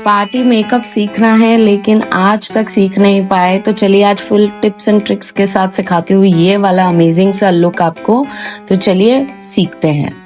Party makeup सीखना है लेकिन आज तक सीख नहीं पाए, तो चलिए आज फुल टिप्स एंड ट्रिक्स के साथ सिखाती हूँ ये वाला अमेजिंग सा लुक आपको। तो चलिए सीखते हैं।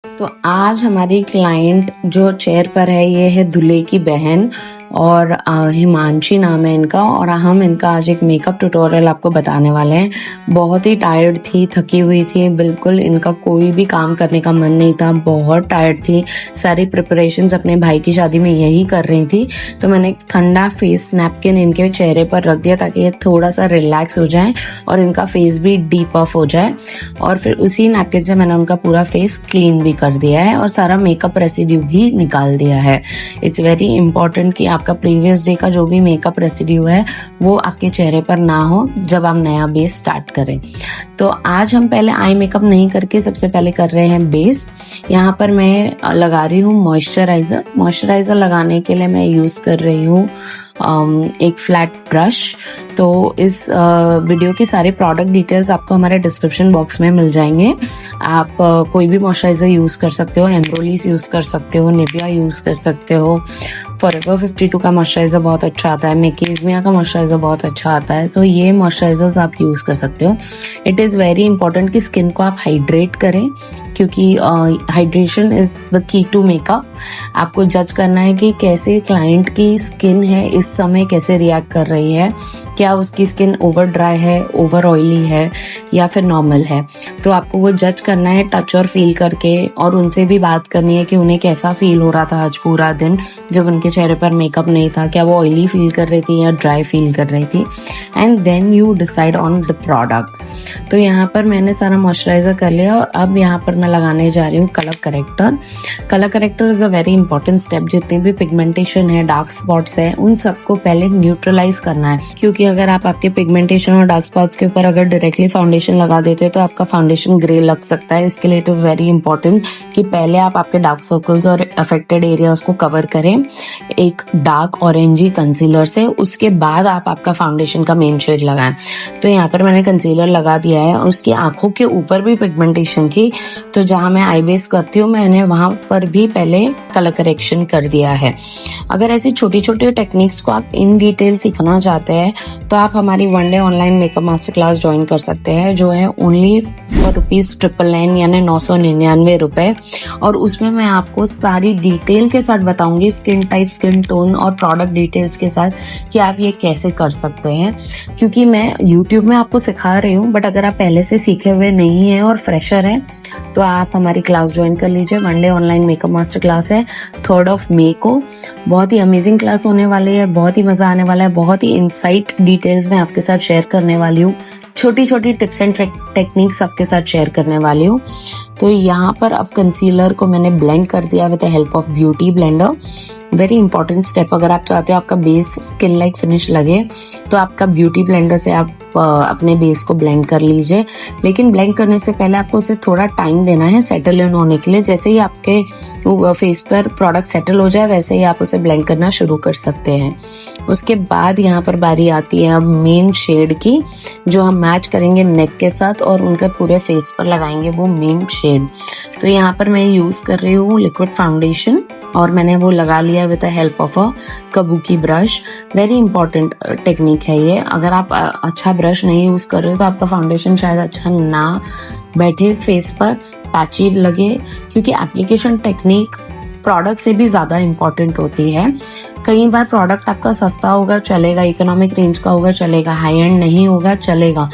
तो आज हमारी क्लाइंट जो चेयर पर है ये है दूल्हे की बहन और हिमांशी नाम है इनका, और हम इनका आज एक मेकअप ट्यूटोरियल आपको बताने वाले हैं। बहुत ही टायर्ड थी, थकी हुई थी, बिल्कुल इनका कोई भी काम करने का मन नहीं था, बहुत टायर्ड थी। सारी प्रिपरेशंस अपने भाई की शादी में यही कर रही थी। तो मैंने एक ठंडा फेस नैपकिन इनके चेहरे पर रख दिया ताकि ये थोड़ा सा रिलैक्स हो जाए और इनका फेस भी डीप ऑफ हो जाए। और फिर उसी नैपकिन से मैंने उनका पूरा फेस क्लीन भी कर दिया है और सारा मेकअप रेसिड्यू भी निकाल दिया है। इट्स वेरी इंपॉर्टेंट कि आपका प्रीवियस डे का जो भी मेकअप रेसिड्यू है वो आपके चेहरे पर ना हो जब आप नया बेस स्टार्ट करें। तो आज हम पहले आई मेकअप नहीं करके सबसे पहले कर रहे हैं बेस। यहाँ पर मैं लगा रही हूँ मॉइस्चराइजर। मॉइस्चराइजर लगाने के लिए मैं यूज कर रही हूँ एक फ्लैट ब्रश। तो इस वीडियो की सारे प्रोडक्ट डिटेल्स आपको हमारे डिस्क्रिप्शन बॉक्स में मिल जाएंगे। आप कोई भी मॉइस्चराइजर यूज कर सकते हो, एम्ब्रोलिस यूज कर सकते हो, निविया यूज कर सकते हो, फॉरएवर 52 का मॉइस्चराइजर बहुत अच्छा आता है, मेकेज़मिया का मॉइस्चराइजर बहुत अच्छा आता है। सो ये मॉइस्चराइजर्स आप यूज कर सकते हो। इट इज वेरी इंपॉर्टेंट कि स्किन को आप हाइड्रेट करें, क्योंकि hydration is the key to makeup. आपको जज करना है कि कैसे क्लाइंट की स्किन है इस समय, कैसे रिएक्ट कर रही है, क्या उसकी स्किन ओवर ड्राई है, ओवर ऑयली है या फिर नॉर्मल है। तो आपको वो जज करना है टच और फील करके, और उनसे भी बात करनी है कि उन्हें कैसा फील हो रहा था आज पूरा दिन जब उनके चेहरे पर मेकअप नहीं था। क्या वो ऑयली फील कर रही थी या ड्राई फील कर रही थी, and then you decide on the product. तो यहाँ पर मैंने सारा मॉइस्चराइजर कर लिया और अब यहाँ पर मैं लगाने जा रही हूँ colour corrector. Colour corrector is a very important step. जितनी भी पिगमेंटेशन है, डार्क स्पॉट्स है, उन सबको पहले न्यूट्रलाइज करना है, क्योंकि अगर आप आपके पिगमेंटेशन और डार्क स्पॉट्स के ऊपर अगर डायरेक्टली फाउंडेशन लगा देते तो आपका फाउंडेशन ग्रे लग सकता है। इसके लिए इट इज वेरी इंपॉर्टेंट कि पहले आप आपके डार्क सर्कल्स और अफेक्टेड एरियाज को कवर करें एक डार्क ऑरेंजी कंसीलर से, उसके बाद आप आपका फाउंडेशन का मेन शेड लगाएं। तो यहाँ पर मैंने कंसीलर लगा दिया है और उसकी आंखों के ऊपर भी पिगमेंटेशन थी, तो जहां मैं आई बेस करती हूँ मैंने वहां पर भी पहले कलर करेक्शन कर दिया है। अगर ऐसी छोटी छोटी टेक्निक्स को आप इन डिटेल सीखना चाहते हैं तो आप हमारी one day online makeup master class join कर सकते हैं, जो है ओनली फॉर ₹999 यानी 999 रुपए। और उसमें मैं आपको सारी डिटेल के साथ बताऊंगी, स्किन टाइप, स्किन टोन और प्रोडक्ट डिटेल्स के साथ, कि आप ये कैसे कर सकते हैं। क्योंकि मैं यूट्यूब में आपको सिखा रही हूँ, बट अगर आप पहले से सीखे हुए नहीं हैं और फ्रेशर हैं तो आप हमारी क्लास ज्वाइन कर लीजिए। One day online makeup master class है 3 मई को। बहुत ही अमेजिंग क्लास होने वाली है, बहुत ही मजा आने वाला है, बहुत ही इनसाइट डिटेल्स मैं आपके साथ शेयर करने वाली हूँ, छोटी छोटी टिप्स एंड टेक्निक्स आपके साथ शेयर करने वाली हूँ। तो यहाँ पर अब कंसीलर को मैंने ब्लेंड कर दिया with the help of beauty blender. Very important step. अगर आप चाहते हो आपका बेस स्किन लाइक फिनिश लगे तो आपका ब्यूटी ब्लेंडर से आप अपने बेस को ब्लेंड कर लीजिए। लेकिन ब्लेंड करने से पहले आपको उसे थोड़ा टाइम देना है सेटल इन होने के लिए। जैसे ही आपके फेस पर प्रोडक्ट सेटल हो जाए वैसे ही आप उसे ब्लेंड करना शुरू कर सकते हैं। उसके बाद यहाँ पर बारी आती है अब मेन शेड की, जो हम मैच करेंगे नेक के साथ और उनके पूरे फेस पर लगाएंगे वो मेन शेड। तो यहाँ पर मैं यूज कर रही हूँ लिक्विड फाउंडेशन और मैंने वो लगा लिया with the help of a kabuki brush. Very important technique है ये। अगर आप अच्छा ब्रश नहीं यूज कर रहे हो तो आपका फाउंडेशन शायद अच्छा ना बैठे फेस पर, पैची लगे, क्योंकि एप्लीकेशन टेक्निक प्रोडक्ट से भी ज्यादा इंपॉर्टेंट होती है। कई बार प्रोडक्ट आपका सस्ता होगा चलेगा, इकोनॉमिक रेंज का होगा चलेगा, हाई एंड नहीं होगा चलेगा,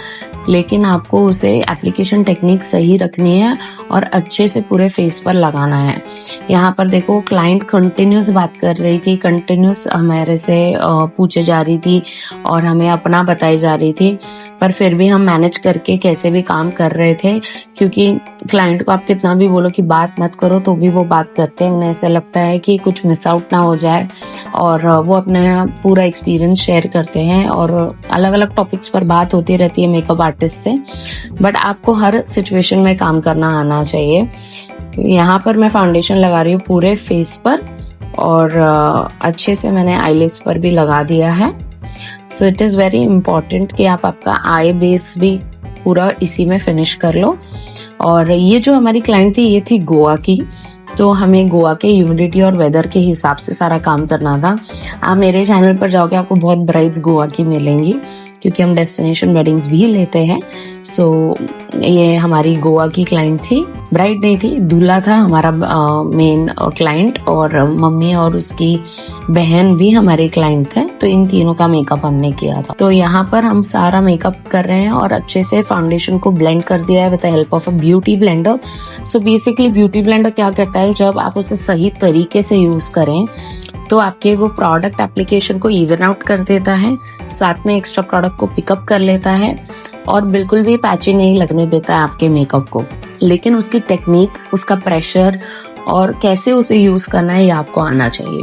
लेकिन आपको उसे एप्लीकेशन टेक्निक सही रखनी है और अच्छे से पूरे फेस पर लगाना है। यहाँ पर देखो क्लाइंट कंटिन्यूस बात कर रही थी, कंटिन्यूस हमारे से पूछे जा रही थी और हमें अपना बताई जा रही थी, पर फिर भी हम मैनेज करके कैसे भी काम कर रहे थे। क्योंकि क्लाइंट को आप कितना भी बोलो कि बात मत करो तो भी वो बात करते हैं, उन्हें ऐसा लगता है कि कुछ मिस आउट ना हो जाए, और वो अपना पूरा एक्सपीरियंस शेयर करते हैं और अलग अलग टॉपिक्स पर बात होती रहती है मेकअप आर्टिस्ट से। बट आपको हर सिचुएशन में काम करना आना चाहिए। यहाँ पर मैं फाउंडेशन लगा रही हूँ पूरे फेस पर और अच्छे से मैंने आईलिड्स पर भी लगा दिया है। So it is very important कि आप आपका आई बेस भी पूरा इसी में फिनिश कर लो। और ये जो हमारी क्लाइंट थी ये थी गोवा की, तो हमें गोवा के ह्यूमिडिटी और वेदर के हिसाब से सारा काम करना था। आप मेरे चैनल पर जाओगे आपको बहुत ब्राइड्स गोवा की मिलेंगी, क्योंकि हम डेस्टिनेशन वेडिंग्स भी लेते हैं। सो ये हमारी गोवा की क्लाइंट थी, ब्राइड नहीं थी, दूल्हा था हमारा मेन क्लाइंट, और मम्मी और उसकी बहन भी हमारे क्लाइंट थे। तो इन तीनों का मेकअप हमने किया था। तो यहाँ पर हम सारा मेकअप कर रहे हैं और अच्छे से फाउंडेशन को ब्लेंड कर दिया है with the help of a beauty blender. So basically beauty blender क्या करता है, जब आप उसे सही तरीके से यूज करें तो आपके वो प्रोडक्ट एप्लीकेशन को इवन आउट कर देता है, साथ में एक्स्ट्रा प्रोडक्ट को पिकअप कर लेता है और बिल्कुल भी पैची नहीं लगने देता है आपके मेकअप को। लेकिन उसकी टेक्निक, उसका प्रेशर और कैसे उसे यूज करना है ये आपको आना चाहिए।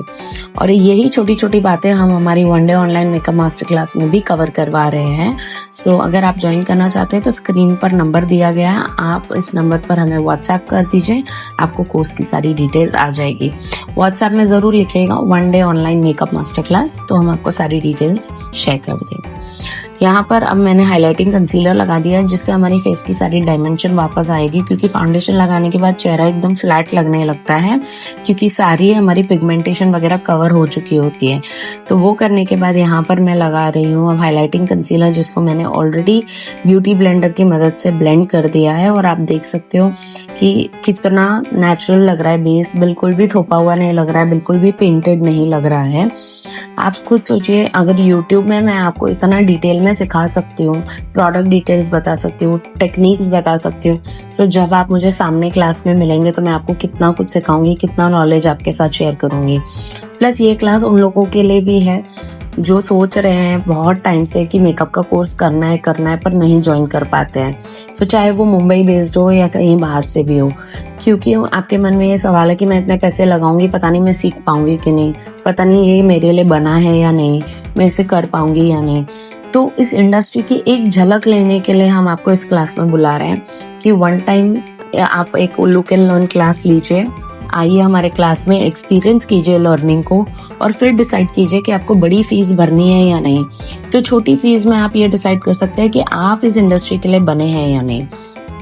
और यही छोटी छोटी बातें हम हमारी one day online makeup master class में भी कवर करवा रहे हैं। सो अगर आप ज्वाइन करना चाहते हैं तो स्क्रीन पर नंबर दिया गया है, आप इस नंबर पर हमें व्हाट्सएप कर दीजिए, आपको कोर्स की सारी डिटेल्स आ जाएगी। व्हाट्सएप में जरूर लिखिएगा one day online makeup master class, तो हम आपको सारी डिटेल्स शेयर कर देंगे। यहाँ पर अब मैंने हाइलाइटिंग कंसीलर लगा दिया है, जिससे हमारी फेस की सारी डायमेंशन वापस आएगी, क्योंकि फाउंडेशन लगाने के बाद चेहरा एकदम फ्लैट लगने लगता है, क्योंकि सारी हमारी पिगमेंटेशन वगैरह कवर हो चुकी होती है। तो वो करने के बाद यहाँ पर मैं लगा रही हूँ अब हाइलाइटिंग कंसीलर, जिसको मैंने ऑलरेडी ब्यूटी ब्लेंडर की मदद से ब्लेंड कर दिया है। और आप देख सकते हो कि कितना नेचुरल लग रहा है, बेस बिल्कुल भी थोपा हुआ नहीं लग रहा है, बिल्कुल भी पेंटेड नहीं लग रहा है। आप खुद सोचिए, अगर YouTube में मैं आपको इतना डिटेल में सिखा सकती हूँ, प्रोडक्ट डिटेल्स बता सकती हूँ, टेक्निक्स बता सकती हूँ, तो जब आप मुझे सामने क्लास में मिलेंगे तो मैं आपको कितना कुछ सिखाऊंगी, कितना नॉलेज आपके साथ शेयर करूंगी। प्लस ये क्लास उन लोगों के लिए भी है जो सोच रहे हैं बहुत टाइम से कि मेकअप का कोर्स करना है पर नहीं ज्वाइन कर पाते हैं, फिर चाहे वो मुंबई बेस्ड हो या कहीं बाहर से भी हो। क्योंकि आपके मन में ये सवाल है कि मैं इतने पैसे लगाऊंगी, पता नहीं मैं सीख पाऊंगी कि नहीं, पता नहीं ये मेरे लिए बना है या नहीं, मैं इसे कर पाऊंगी या नहीं। तो इस इंडस्ट्री की एक झलक लेने के लिए हम आपको इस क्लास में बुला रहे हैं कि वन टाइम आप एक लुक एंड लर्न क्लास लीजिए, आइए हमारे क्लास में एक्सपीरियंस कीजिए लर्निंग को, और फिर डिसाइड कीजिए कि आपको बड़ी फीस भरनी है या नहीं। तो छोटी फीस में आप ये डिसाइड कर सकते हैं कि आप इस इंडस्ट्री के लिए बने हैं या नहीं।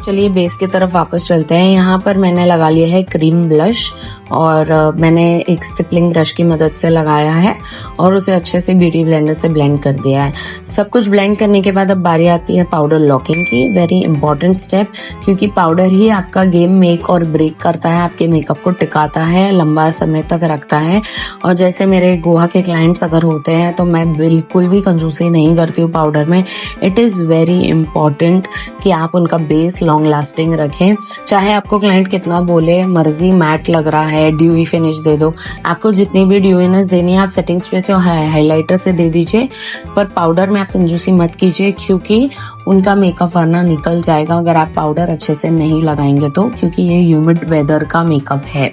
चलिए बेस की तरफ वापस चलते हैं। यहाँ पर मैंने लगा लिया है क्रीम ब्लश, और मैंने एक स्टिपलिंग ब्रश की मदद से लगाया है और उसे अच्छे से ब्यूटी ब्लेंडर से ब्लेंड कर दिया है। सब कुछ ब्लेंड करने के बाद अब बारी आती है पाउडर लॉकिंग की, वेरी इंपॉर्टेंट स्टेप, क्योंकि पाउडर ही आपका गेम मेक और ब्रेक करता है, आपके मेकअप को टिकाता है, लंबा समय तक रखता है। और जैसे मेरे गोवा के क्लाइंट्स अगर होते हैं तो मैं बिल्कुल भी कंजूसी नहीं करती हूँ पाउडर में। इट इज़ वेरी इंपॉर्टेंट कि आप उनका बेस लॉन्ग लास्टिंग रखें, चाहे आपको क्लाइंट कितना बोले मर्जी मैट लग रहा है, ड्यूई फिनिश दे दो, आपको जितनी भी ड्यूईनेस देनी है आप सेटिंग स्प्रे से और हाइलाइटर से दे दीजिए, पर पाउडर में आप कंजूसी मत कीजिए, क्योंकि उनका मेकअप वरना निकल जाएगा अगर आप पाउडर अच्छे से नहीं लगाएंगे तो, क्योंकि ये ह्यूमिड वेदर का मेकअप है।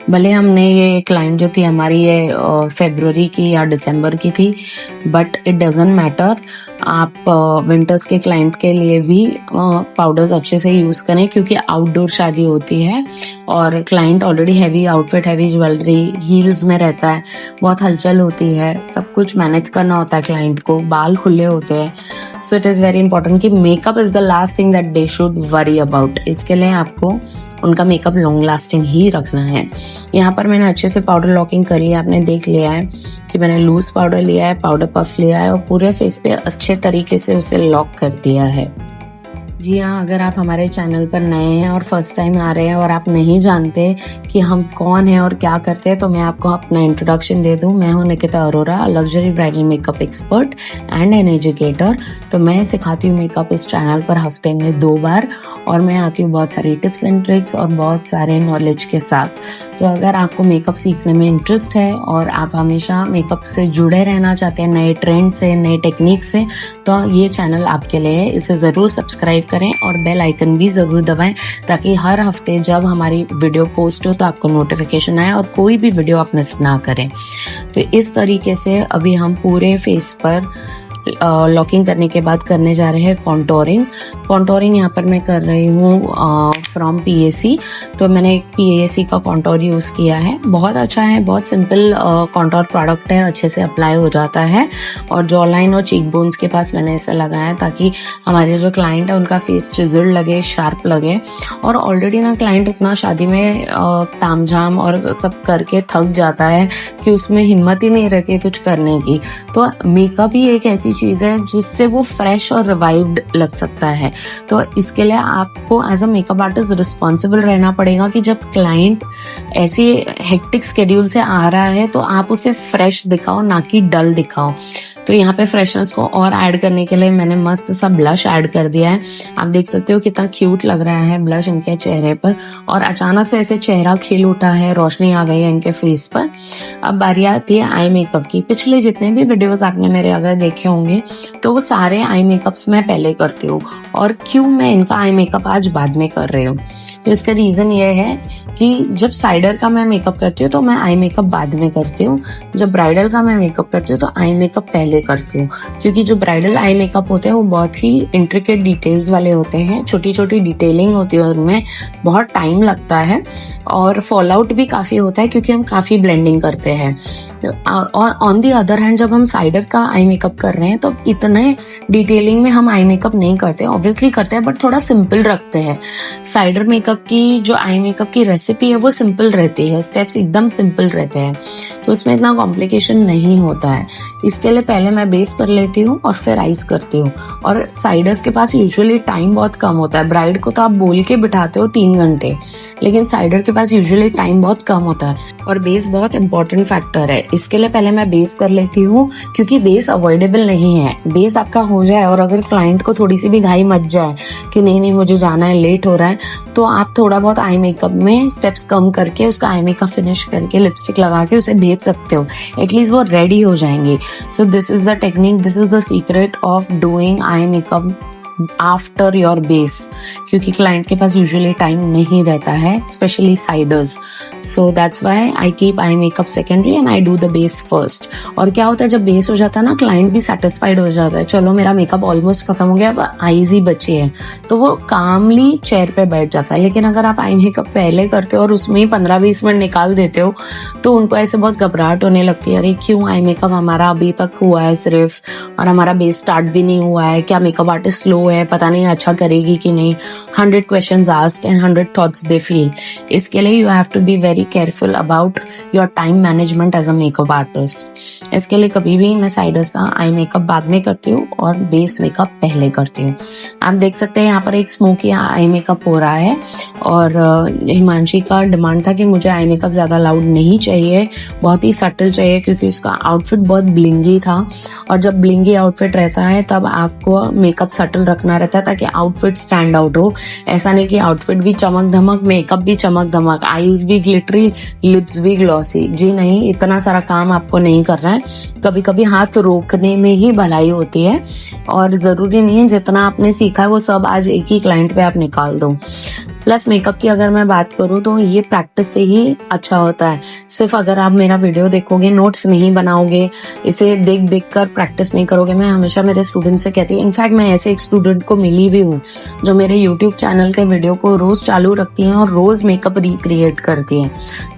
भले हमने ये क्लाइंट जो थी हमारी ये फरवरी की या दिसंबर की थी, बट इट डजंट मैटर, आप विंटर्स के क्लाइंट के लिए भी पाउडर्स अच्छे से यूज करें, क्योंकि आउटडोर शादी होती है और client already heavy outfit, heavy jewellery, heels में रहता है, बहुत हलचल होती है, सब कुछ मैनेज करना होता है क्लाइंट को, बाल खुले होते हैं। So it is very important कि makeup is the last thing that they should worry about. इसके लिए आपको उनका मेकअप लॉन्ग लास्टिंग ही रखना है। यहाँ पर मैंने अच्छे से पाउडर लॉकिंग कर लिया, आपने देख लिया है कि मैंने लूज पाउडर लिया है, पाउडर पफ लिया है और पूरे फेस पे अच्छे तरीके से उसे लॉक कर दिया है। जी हाँ, अगर आप हमारे चैनल पर नए हैं और फर्स्ट टाइम आ रहे हैं और आप नहीं जानते कि हम कौन हैं और क्या करते हैं, तो मैं आपको अपना इंट्रोडक्शन दे दूं। मैं हूं Nikita Arora, luxury bridal makeup expert and an educator. तो मैं सिखाती हूँ मेकअप इस चैनल पर हफ्ते में 2 बार, और मैं आती हूँ बहुत सारी टिप्स एंड ट्रिक्स और बहुत सारे नॉलेज के साथ। तो अगर आपको मेकअप सीखने में इंटरेस्ट है और आप हमेशा मेकअप से जुड़े रहना चाहते हैं, नए ट्रेंड से, नए टेक्निक से, तो ये चैनल आपके लिए है। इसे ज़रूर सब्सक्राइब करें और बेल आइकन भी ज़रूर दबाएं, ताकि हर हफ्ते जब हमारी वीडियो पोस्ट हो तो आपको नोटिफिकेशन आए और कोई भी वीडियो आप मिस ना करें। तो इस तरीके से अभी हम पूरे फेस पर लॉकिंग करने के बाद करने जा रहे हैं कॉन्टोरिंग। कॉन्टोरिंग यहाँ पर मैं कर रही हूँ फ्रॉम पीएसी। तो मैंने एक पीएसी का कॉन्टोर यूज़ किया है, बहुत अच्छा है, बहुत सिंपल कॉन्टोर प्रोडक्ट है, अच्छे से अप्लाई हो जाता है। और जॉ लाइन और चीक बोन्स के पास मैंने ऐसा लगाया ताकि हमारे जो क्लाइंट है उनका फेस चिजल्ड लगे, शार्प लगे। और ऑलरेडी ना क्लाइंट इतना शादी में तामझाम और सब करके थक जाता है कि उसमें हिम्मत ही नहीं रहती है कुछ करने की। तो मेकअप ही एक ऐसी चीज है जिससे वो फ्रेश और रिवाइव्ड लग सकता है। तो इसके लिए आपको as a makeup artist responsible रहना पड़ेगा कि जब क्लाइंट ऐसे हेक्टिक शेड्यूल से आ रहा है तो आप उसे फ्रेश दिखाओ, ना कि डल दिखाओ। तो यहाँ पे फ्रेशनेस को और ऐड करने के लिए मैंने मस्त सा ब्लश ऐड कर दिया है। आप देख सकते हो कितना क्यूट लग रहा है ब्लश इनके चेहरे पर, और अचानक से ऐसे चेहरा खिल उठा है, रोशनी आ गई है इनके फेस पर। अब बारी आती है आई मेकअप की। पिछले जितने भी वीडियोस आपने मेरे अगर देखे होंगे तो वो सारे आई मेकअप्स मैं पहले करती हूँ, और क्यों मैं इनका आई मेकअप आज बाद में कर रही हूँ। तो इसका रीजन ये है कि जब साइडर का मैं मेकअप करती हूँ तो मैं आई मेकअप बाद में करती हूँ, जब ब्राइडल का मैं मेकअप करती हूँ तो आई मेकअप पहले करती हूँ। क्योंकि जो ब्राइडल आई मेकअप होते हैं वो बहुत ही इंट्रिकेट डिटेल्स वाले होते हैं, छोटी छोटी डिटेलिंग होती है उनमें, बहुत टाइम लगता है और फॉल आउट भी काफी होता है क्योंकि हम काफी ब्लेंडिंग करते हैं। और ऑन दी अदर हैंड जब हम साइडर का आई मेकअप कर रहे हैं तो इतने डिटेलिंग में हम आई मेकअप नहीं करते, ऑब्वियसली करते हैं बट थोड़ा सिंपल रखते हैं। साइडर मेकअप की जो आई मेकअप की रेसिपी है वो सिंपल रहती है, स्टेप्स एकदम सिंपल रहते हैं, तो उसमें इतना कॉम्प्लिकेशन नहीं होता है। इसके लिए पहले मैं बेस कर लेती हूँ और फिर आइज करती हूँ। और साइडर्स के पास यूजुअली टाइम बहुत कम होता है, ब्राइड को तो आप बोल के बिठाते हो 3 घंटे, लेकिन साइडर के पास यूजुअली टाइम बहुत कम होता है और बेस बहुत इंपॉर्टेंट फैक्टर है। इसके लिए पहले मैं बेस कर लेती हूँ क्योंकि बेस अवॉइडेबल नहीं है। बेस आपका हो जाए और अगर क्लाइंट को थोड़ी सी भी घाई मच जाए कि नहीं मुझे जाना है, लेट हो रहा है, तो आप थोड़ा बहुत आई मेकअप में स्टेप्स कम करके उसका आई मेकअप फिनिश करके लिपस्टिक लगा के उसे भेज सकते हो, एटलीस्ट वो रेडी हो जाएंगे। So this is the technique, this is the secret of doing eye makeup after your base, क्योंकि क्लाइंट के पास यूजुअली टाइम नहीं रहता है, specially siders. So that's why I keep eye makeup secondary and I do the base first. और क्या होता है जब बेस हो जाता है ना, क्लाइंट भी सेटिस्फाइड हो जाता है, चलो मेरा मेकअप ऑलमोस्ट खत्म हो गया, अब आईज ही बची है, तो वो कामली चेयर पे बैठ जाता है। लेकिन अगर आप आई मेकअप पहले करते हो और उसमें ही 15-20 मिनट निकाल देते हो तो उनको ऐसे बहुत घबराहट होने लगती है, अरे क्यों आई मेकअप हमारा अभी तक हुआ है सिर्फ, और हमारा बेस स्टार्ट भी नहीं हुआ है, क्या मेकअप आर्टिस्ट स्लो है, पता नहीं अच्छा करेगी कि नहीं। 100 questions asked and 100 thoughts they feel. इसके लिए you have to be very careful about your time management as a makeup artist. इसके लिए कभी भी मैं साइडर्स का आई मेकअप बाद में करती हूँ और बेस मेकअप पहले करती हूँ। आप देख सकते हैं यहाँ पर एक स्मोकी आई मेकअप हो रहा है, और हिमांशी का डिमांड था कि मुझे आई मेकअप ज्यादा लाउड नहीं चाहिए, बहुत ही सटल चाहिए, क्योंकि उसका आउटफिट बहुत ब्लिंगी था, और जब ब्लिंगी आउटफिट रहता है तब आपको मेकअप सटल रखना रहता है ताकि आउटफिट स्टैंड आउट हो। ऐसा नहीं कि आउटफिट भी चमक धमक, मेकअप भी चमक धमक, आईज भी ग्लिटरी, लिप्स भी ग्लॉसी, जी नहीं, इतना सारा काम आपको नहीं करना है। कभी कभी हाथ रोकने में ही भलाई होती है, और जरूरी नहीं है जितना आपने सीखा है वो सब आज एक ही क्लाइंट पे आप निकाल दो। प्लस मेकअप की अगर मैं बात करूँ तो ये प्रैक्टिस से ही अच्छा होता है। सिर्फ अगर आप मेरा वीडियो देखोगे, नोट्स नहीं बनाओगे, इसे देख देख कर प्रैक्टिस नहीं करोगे। मैं हमेशा मेरे स्टूडेंट से कहती हूँ, इनफैक्ट मैं ऐसे एक स्टूडेंट को मिली भी हूँ जो मेरे यूट्यूब चैनल के वीडियो को रोज चालू रखती हैं और रोज मेकअप रिक्रिएट करती हैं,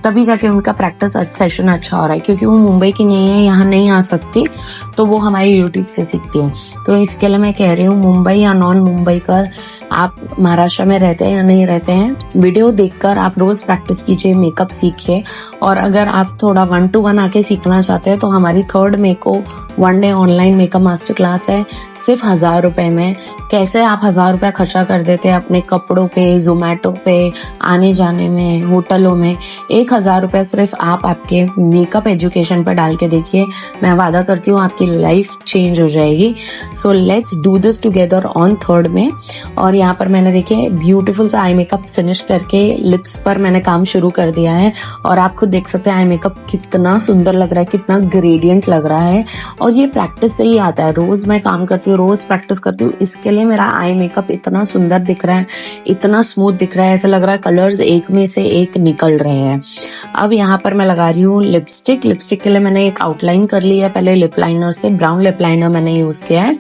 तभी जाके उनका प्रैक्टिस सेशन अच्छा हो रहा है। क्योंकि वो मुंबई की नहीं है, यहाँ नहीं आ सकती, तो वो हमारे यूट्यूब से सीखती है। तो इसके लिए मैं कह रही हूँ, मुंबई या नॉन मुंबई कर, आप महाराष्ट्र में रहते हैं या नहीं रहते हैं, वीडियो देखकर आप रोज प्रैक्टिस कीजिए, मेकअप सीखिए। और अगर आप थोड़ा 1-to-1 आके सीखना चाहते हैं तो हमारी 3rd मई को 1 day online makeup master class है, सिर्फ 1000 रुपए में। कैसे आप 1000 रुपया खर्चा कर देते हैं अपने कपड़ों पे, जोमेटो पे, आने जाने में, होटलों में, 1000 रुपया सिर्फ आप आपके मेकअप एजुकेशन पर डाल के देखिए, मैं वादा करती हूँ आपकी लाइफ चेंज हो जाएगी। So let's do this together on 3rd में। और यहाँ पर मैंने देखिए ब्यूटीफुल सा आई मेकअप फिनिश करके लिप्स पर मैंने काम शुरू कर दिया है, और आप खुद देख सकते हैं आई मेकअप कितना सुंदर लग रहा है, कितना ग्रेडियंट लग रहा है। और और ये प्रैक्टिस से ही आता है। रोज मैं काम करती हूँ, रोज प्रैक्टिस करती हूँ, इसके लिए मेरा आई मेकअप इतना सुंदर दिख रहा है, इतना स्मूथ दिख रहा है, ऐसा लग रहा है कलर्स एक में से एक निकल रहे हैं। अब यहाँ पर मैं लगा रही हूँ लिपस्टिक। लिपस्टिक के लिए मैंने एक आउटलाइन कर ली है पहले लिप लाइनर से, ब्राउन लिप लाइनर मैंने यूज किया है।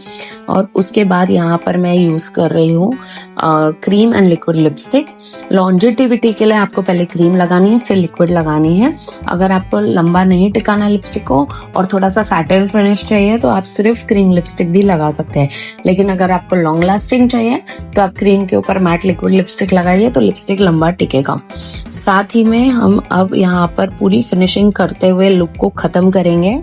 और उसके बाद यहाँ पर मैं यूज कर रही हूँ cream and liquid lipstick. Longevity के लिए आपको पहले क्रीम लगानी है, फिर लिक्विड लगानी है। अगर आपको लंबा नहीं टिकाना लिपस्टिक को और थोड़ा सा सैटिन फिनिश चाहिए तो आप सिर्फ क्रीम लिपस्टिक भी लगा सकते हैं, लेकिन अगर आपको लॉन्ग लास्टिंग चाहिए तो आप क्रीम के ऊपर मैट लिक्विड लिपस्टिक लगाइए तो लिपस्टिक लंबा टिकेगा। साथ ही में हम अब यहाँ पर पूरी फिनिशिंग करते हुए लुक को खत्म करेंगे।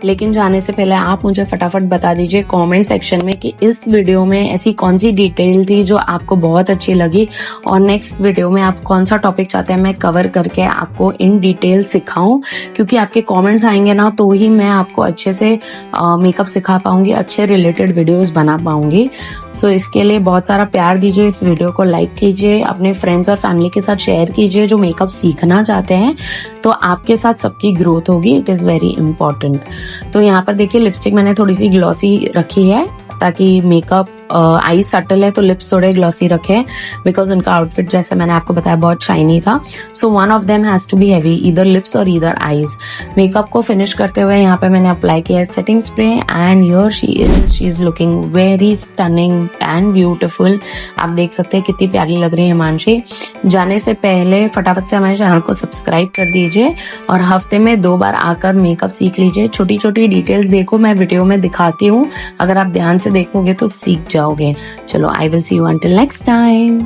लेकिन जाने से पहले आप मुझे फटाफट बता दीजिए कमेंट सेक्शन में कि इस वीडियो में ऐसी कौन सी डिटेल थी जो आपको बहुत अच्छी लगी, और नेक्स्ट वीडियो में आप कौन सा टॉपिक चाहते हैं मैं कवर करके आपको इन डिटेल सिखाऊं, क्योंकि आपके कमेंट्स आएंगे ना तो ही मैं आपको अच्छे से मेकअप सिखा पाऊंगी, अच्छे रिलेटेड वीडियोस बना पाऊंगी। सो इसके लिए बहुत सारा प्यार दीजिए, इस वीडियो को लाइक कीजिए, अपने फ्रेंड्स और फैमिली के साथ शेयर कीजिए जो मेकअप सीखना चाहते हैं, तो आपके साथ सबकी ग्रोथ होगी। It is very important. तो यहाँ पर देखिए लिपस्टिक मैंने थोड़ी सी ग्लॉसी रखी है ताकि मेकअप आई सटल है तो लिप्स थोड़े ग्लॉसी रखे, बिकॉज उनका आउटफिट जैसे मैंने आपको बताया बहुत शाइनी था। So one of them has to be heavy, either lips और ईदर आईज। मेकअप को फिनिश करते हुए यहाँ पे मैंने अप्लाई किया है setting spray and here she is looking very stunning and beautiful. आप देख सकते हैं कितनी प्यारी लग रही है हिमांशी। जाने से पहले फटाफट से हमारे चैनल को सब्सक्राइब कर दीजिए और हफ्ते में 2 बार आकर मेकअप सीख लीजिए। छोटी छोटी डिटेल्स देखो, मैं वीडियो में दिखाती हूँ, अगर आप ध्यान से देखोगे तो सीख जाओगे। चलो, I will see you until next time.